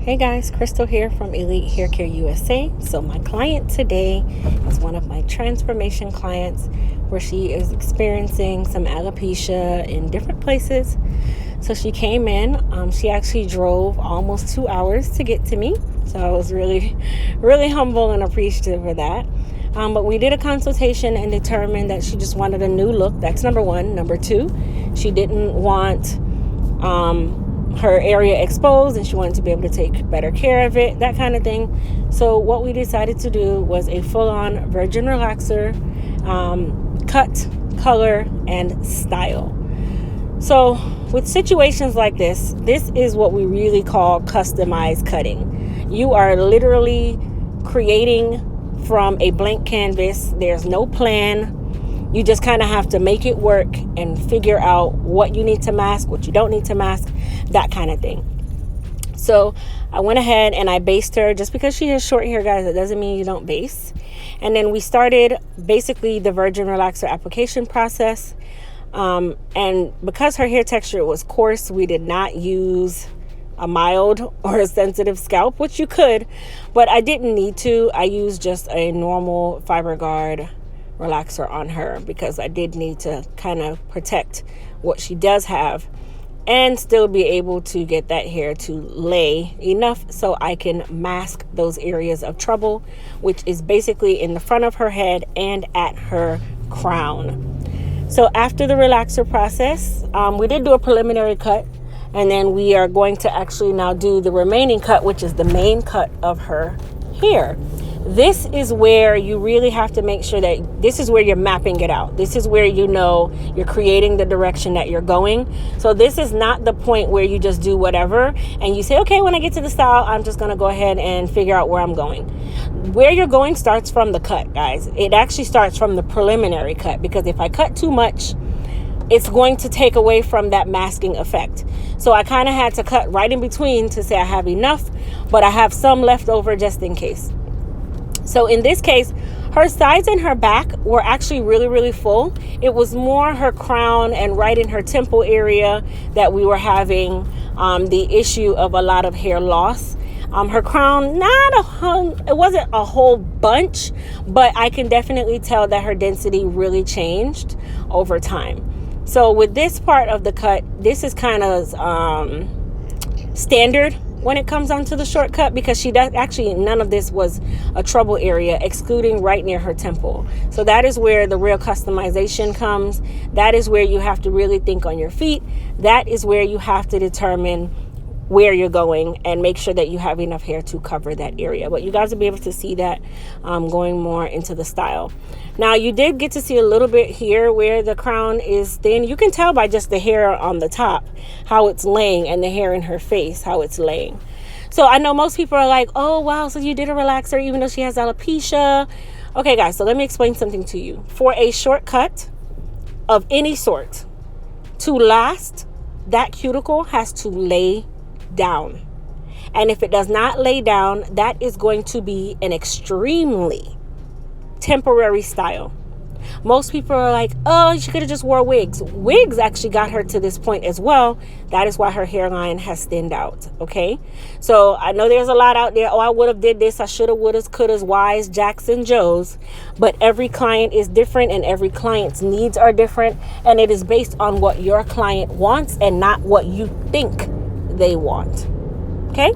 Hey guys, Crystal here from Elite Hair Care USA. So my client today is one of my transformation clients where she is experiencing some alopecia in different places. So she came in, she actually drove almost 2 hours to get to me. So I was really humble and appreciative of that. But we did a consultation and determined that she just wanted a new look. That's number one. Number two, she didn't want her area exposed and she wanted to be able to take better care of it, that kind of thing. So what we decided to do was a full-on virgin relaxer, cut, color, and style. So with situations like this is what we really call customized cutting. You are literally creating from a blank canvas. There's no plan. You just kind of have to make it work and figure out what you need to mask, what you don't need to mask, that kind of thing. So I went ahead and I based her. Just because she has short hair, guys, that doesn't mean you don't base. And then we started basically the virgin relaxer application process. And because her hair texture was coarse, we did not use a mild or a sensitive scalp, which you could, but I didn't need to. I used just a normal fiber guard relaxer on her because I did need to kind of protect what she does have and still be able to get that hair to lay enough so I can mask those areas of trouble, which is basically in the front of her head and at her crown. So after the relaxer process, we did do a preliminary cut, and then we are going to actually now do the remaining cut, which is the main cut of her hair. This is where you really have to make sure that this is where you're mapping it out. This is where you know you're creating the direction that you're going. So this is not the point where you just do whatever and you say, okay, when I get to the style, I'm just going to go ahead and figure out where I'm going. Where you're going starts from the cut, guys. It actually starts from the preliminary cut, because if I cut too much, it's going to take away from that masking effect. So I kind of had to cut right in between to say I have enough, but I have some left over just in case. So in this case, her sides and her back were actually really full. It was more her crown and right in her temple area that we were having the issue of a lot of hair loss. Her crown, it wasn't a whole bunch, but I can definitely tell that her density really changed over time. So with this part of the cut, this is kind of standard when it comes onto the shortcut, because she does actually, none of this was a trouble area, excluding right near her temple. So that is where the real customization comes. That is where you have to really think on your feet. That is where you have to determine where you're going and make sure that you have enough hair to cover that area. But you guys will be able to see that going more into the style. Now you did get to see a little bit here where the crown is thin. You can tell by just the hair on the top how it's laying, and the hair in her face how it's laying. So I know most people are like, oh wow, so you did a relaxer even though she has alopecia. Okay guys, so let me explain something to you. For a shortcut of any sort to last, that cuticle has to lay down. And if it does not lay down, that is going to be an extremely temporary style. Most people are like, oh, she could have just wore wigs. Wigs actually got her to this point as well. That is why her hairline has thinned out. Okay, so I know there's a lot out there. Oh, I would have did this, I should have, would have, could have, whys, jacks and joes. But every client is different and every client's needs are different, and it is based on what your client wants and not what you think they want. Okay,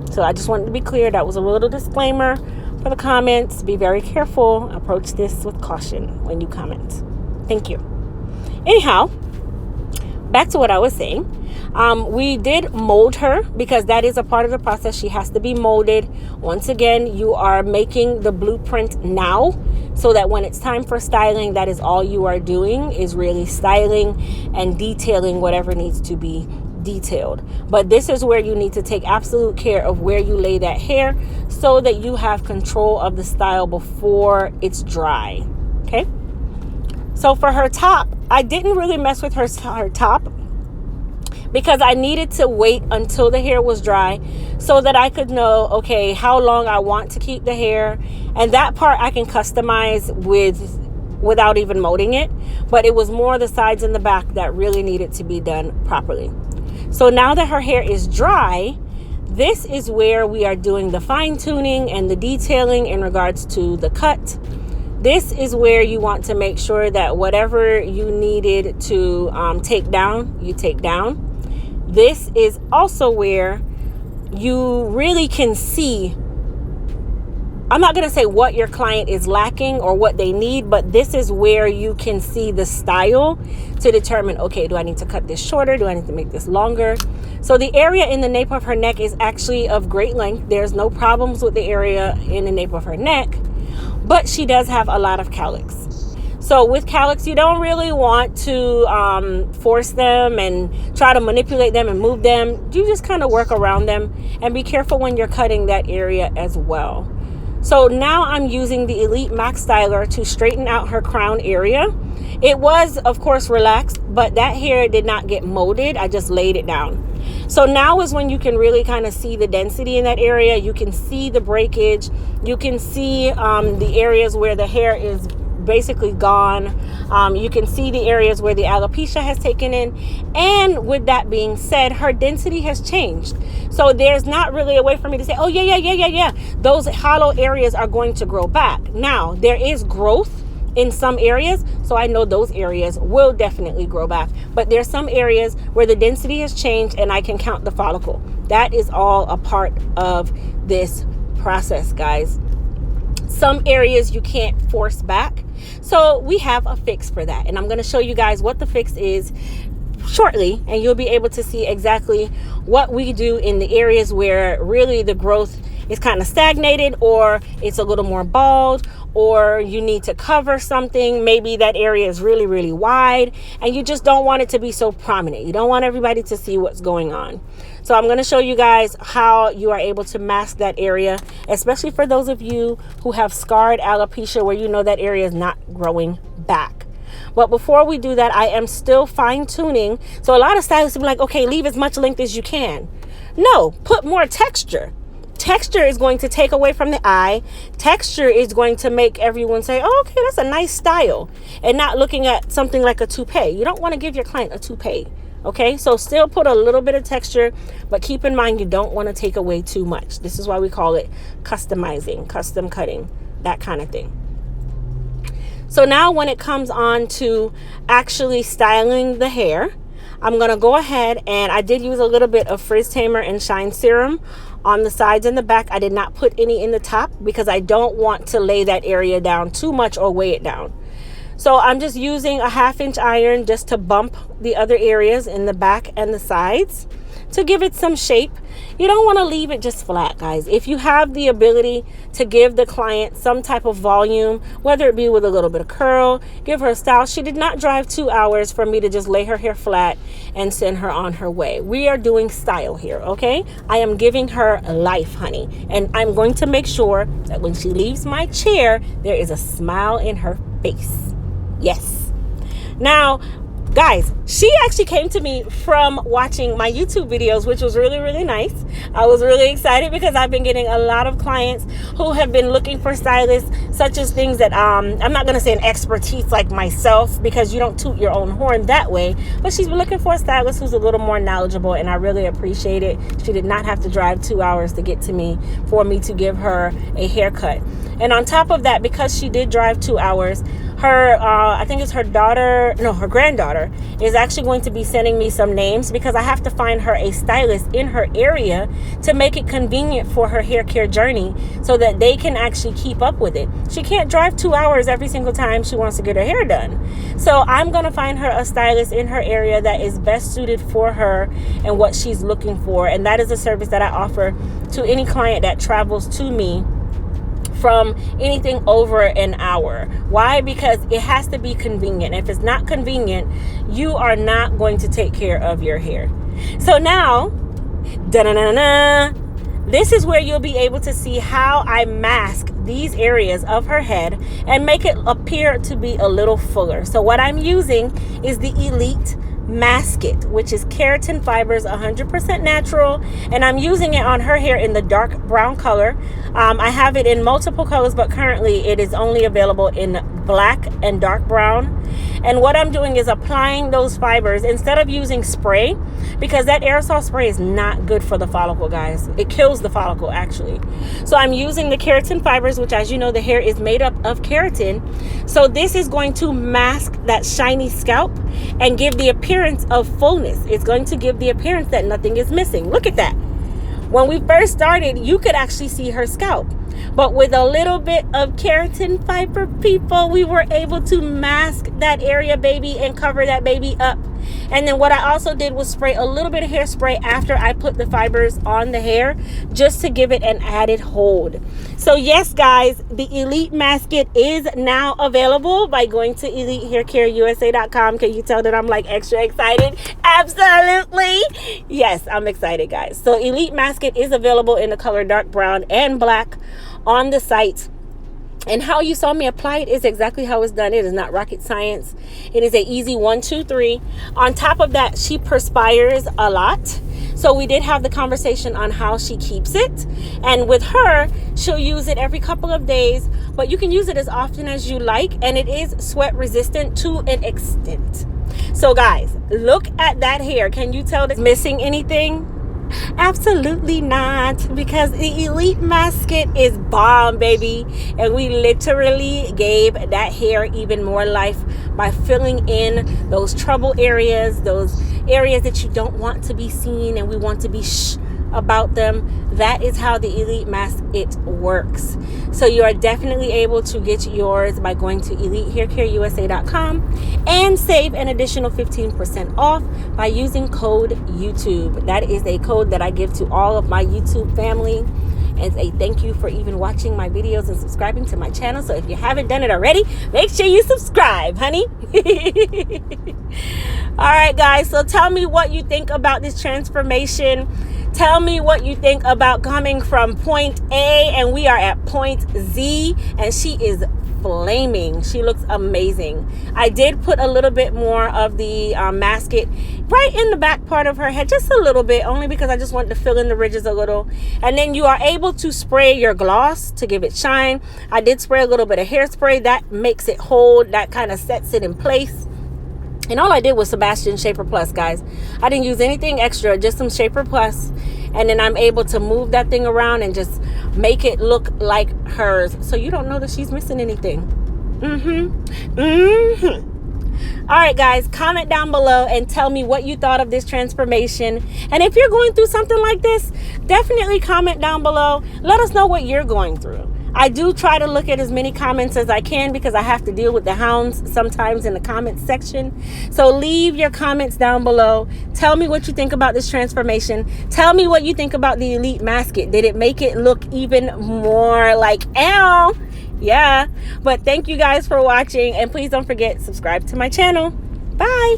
so I just wanted to be clear. That was a little disclaimer for the comments. Be very careful. Approach this with caution when you comment. Thank you. Anyhow, back to what I was saying. We did mold her because that is a part of the process. She has to be molded. Once again, you are making the blueprint now so that when it's time for styling, that is all you are doing, is really styling and detailing whatever needs to be detailed. But this is where you need to take absolute care of where you lay that hair so that you have control of the style before it's dry. Okay, so for her top, I didn't really mess with her top because I needed to wait until the hair was dry so that I could know, okay, how long I want to keep the hair. And that part I can customize without even molding it, but it was more the sides and the back that really needed to be done properly. So now that her hair is dry, This is where we are doing the fine tuning and the detailing in regards to the cut. This is where you want to make sure that whatever you needed to take down, you take down. This is also where you really can see, I'm not going to say what your client is lacking or what they need, but this is where you can see the style to determine, okay, do I need to cut this shorter? Do I need to make this longer? So the area in the nape of her neck is actually of great length. There's no problems with the area in the nape of her neck, but she does have a lot of cowlicks. So with cowlicks, you don't really want to force them and try to manipulate them and move them. You just kind of work around them and be careful when you're cutting that area as well. So now I'm using the Elite Max Styler to straighten out her crown area. It was, of course, relaxed, but that hair did not get molded. I just laid it down. So now is when you can really kind of see the density in that area. You can see the breakage. You can see the areas where the hair is basically gone. You can see the areas where the alopecia has taken in. And with that being said, her density has changed. So there's not really a way for me to say, oh, yeah. Those hollow areas are going to grow back. Now, there is growth in some areas, so I know those areas will definitely grow back. But there's some areas where the density has changed and I can count the follicle. That is all a part of this process, guys. Some areas you can't force back. So we have a fix for that. And I'm going to show you guys what the fix is shortly. And you'll be able to see exactly what we do in the areas where really the growth is kind of stagnated, or it's a little more bald, or you need to cover something. Maybe that area is really, really wide and you just don't want it to be so prominent. You don't want everybody to see what's going on. So I'm going to show you guys how you are able to mask that area, especially for those of you who have scarred alopecia where you know that area is not growing back. But before we do that, I am still fine tuning. So a lot of stylists will be like, okay, leave as much length as you can. No, put more texture. Texture is going to take away from the eye. Texture is going to make everyone say, oh, okay, that's a nice style, and not looking at something like a toupee. You don't want to give your client a toupee. Okay, so still put a little bit of texture, but keep in mind you don't want to take away too much. This is why we call it customizing, custom cutting, that kind of thing. So now when it comes on to actually styling the hair, I'm going to go ahead, and I did use a little bit of frizz tamer and shine serum on the sides and the back. I did not put any in the top because I don't want to lay that area down too much or weigh it down. So I'm just using a 1/2-inch iron just to bump the other areas in the back and the sides to give it some shape. You don't want to leave it just flat, guys. If you have the ability to give the client some type of volume, whether it be with a little bit of curl, give her a style. She did not drive 2 hours for me to just lay her hair flat and send her on her way. We are doing style here, okay? I am giving her life, honey. And I'm going to make sure that when she leaves my chair, there is a smile in her face. Yes. Now, guys, she actually came to me from watching my YouTube videos, which was really, really nice. I was really excited because I've been getting a lot of clients who have been looking for stylists, such as things that I'm not going to say an expertise like myself, because you don't toot your own horn that way, but she's been looking for a stylist who's a little more knowledgeable, and I really appreciate it. She did not have to drive 2 hours to get to me for me to give her a haircut. And on top of that, because she did drive 2 hours, her I think it's her granddaughter is actually going to be sending me some names, because I have to find her a stylist in her area to make it convenient for her hair care journey so that they can actually keep up with it. She can't drive 2 hours every single time she wants to get her hair done. So I'm going to find her a stylist in her area that is best suited for her and what she's looking for. And that is a service that I offer to any client that travels to me from anything over an hour. Why? Because it has to be convenient. If it's not convenient, you are not going to take care of your hair. So now, this is where you'll be able to see how I mask these areas of her head and make it appear to be a little fuller. So what I'm using is the Elite Mask It, which is keratin fibers, 100% natural, and I'm using it on her hair in the dark brown color. I have it in multiple colors, but currently it is only available in black and dark brown. And what I'm doing is applying those fibers instead of using spray, because that aerosol spray is not good for the follicle, guys. It kills the follicle, actually. So I'm using the keratin fibers, which, as you know, the hair is made up of keratin. So this is going to mask that shiny scalp and give the appearance of fullness. It's going to give the appearance that nothing is missing. Look at that. When we first started, you could actually see her scalp. But with a little bit of keratin fiber, people, we were able to mask that area, baby, and cover that baby up. And then what I also did was spray a little bit of hairspray after I put the fibers on the hair, just to give it an added hold. So yes, guys, the Elite Mask It is now available by going to EliteHairCareUSA.com. Can you tell that I'm like extra excited? Absolutely. Yes, I'm excited, guys. So Elite Mask It is available in the color dark brown and black on the site. And how you saw me apply it is exactly how it's done. It is not rocket science. It is an easy 1, 2, 3. On top of that, she perspires a lot. So we did have the conversation on how she keeps it. And with her, she'll use it every couple of days, but you can use it as often as you like. And it is sweat resistant to an extent. So guys, look at that hair. Can you tell that's missing anything? Absolutely not, because the Elite Mask It is bomb, baby. And we literally gave that hair even more life by filling in those trouble areas, those areas that you don't want to be seen and we want to be about them. That is how the Elite Mask It works. So you are definitely able to get yours by going to EliteHairCareUSA.com and save an additional 15% off by using code YouTube. That is a code that I give to all of my YouTube family as a thank you for even watching my videos and subscribing to my channel. So if you haven't done it already, make sure you subscribe, honey. All right, guys, so tell me what you think about this transformation. Tell me what you think about coming from point A and we are at point Z, and she is flaming. She looks amazing. I did put a little bit more of the Mask It right in the back part of her head, just a little bit, only because I just wanted to fill in the ridges a little. And then you are able to spray your gloss to give it shine. I did spray a little bit of hairspray. That makes it hold. That kind of sets it in place. And all I did was Sebastian Shaper Plus, guys. I didn't use anything extra, just some Shaper Plus. And then I'm able to move that thing around and just make it look like hers. So you don't know that she's missing anything. All right, guys, comment down below and tell me what you thought of this transformation. And if you're going through something like this, definitely comment down below. Let us know what you're going through. I do try to look at as many comments as I can because I have to deal with the hounds sometimes in the comments section. So leave your comments down below. Tell me what you think about this transformation. Tell me what you think about the Elite Mask It. Did it make it look even more like ow? Yeah. But thank you guys for watching, and please don't forget, subscribe to my channel. Bye.